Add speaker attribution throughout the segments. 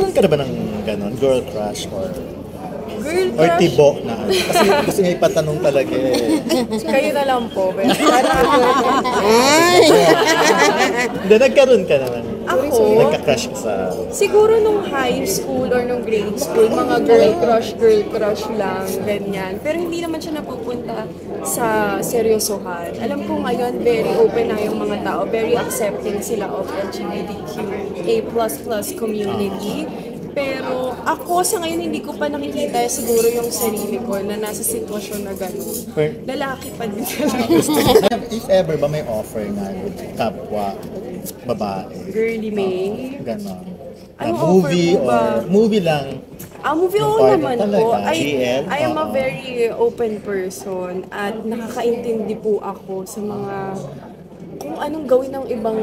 Speaker 1: Nagkaroon ka na ba ng ganon? Girl crush or
Speaker 2: Girl
Speaker 1: tibo na ano? Kasi gusto niya ipatanong talaga eh.
Speaker 2: Kayo na lang po.
Speaker 1: Hindi, nagkaroon ka na ng
Speaker 2: Ako?
Speaker 1: nagka-crush ka sa...
Speaker 2: Siguro nung high school or nung grade school, mga girl crush lang, ganyan. Pero hindi naman siya napupunta sa seryosohan. Alam ko ngayon, very open na yung mga tao, very accepting sila of LGBTQA++ community. Pero ako sa ngayon hindi ko pa nakikita siguro yung sarili ko na nasa sitwasyon na gano'n. Lalaki pa din talaga.
Speaker 1: If ever ba may offer nga with kapwa babae?
Speaker 2: Girly May.
Speaker 1: Ganon.
Speaker 2: Anong
Speaker 1: Movie
Speaker 2: offer po ba?
Speaker 1: or movie lang.
Speaker 2: Movie
Speaker 1: Yung
Speaker 2: oo
Speaker 1: partner
Speaker 2: naman
Speaker 1: talaga,
Speaker 2: po.
Speaker 1: GL?
Speaker 2: I am a
Speaker 1: Oo.
Speaker 2: very open person at nakakaintindi po ako sa mga kung anong gawin ng ibang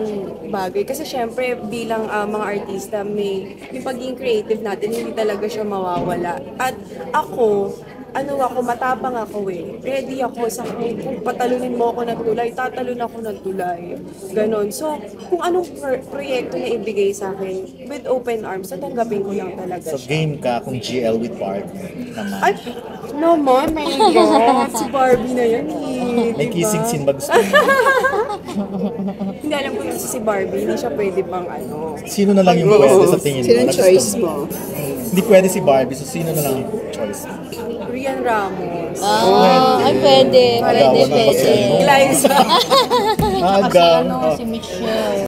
Speaker 2: bagay. Kasi syempre bilang mga artista, yung pagiging creative natin, hindi talaga siya mawawala. At ako, matapang ako eh. Ready ako sa kung patalunin mo ako ng tulay, tatalon ako ng tulay. Ganon. So, kung anong proyekto na ibigay sa akin, with open arms, tatanggapin ko lang talaga
Speaker 1: So
Speaker 2: siya.
Speaker 1: game ka kung GL with partner naman.
Speaker 2: Ay, naman, my God. Si Barbie na yan eh.
Speaker 1: May
Speaker 2: diba?
Speaker 1: kissing scene ba gusto mo?
Speaker 2: Hindi alam ko kasi si Barbie, hindi siya pwede pang ano.
Speaker 1: Sino na lang yung pwede sa tingin mo?
Speaker 3: Sino
Speaker 1: na gusto
Speaker 3: choice mo?
Speaker 1: Hindi pwede si Barbie, so sino na lang yung choice mo?
Speaker 2: Rian Ramos.
Speaker 4: Ay, pwede.
Speaker 1: Agawan ng
Speaker 4: Pwede.
Speaker 1: pagkain mo.
Speaker 2: Eliza.
Speaker 4: Kasi
Speaker 1: Agaw.
Speaker 4: si Michelle.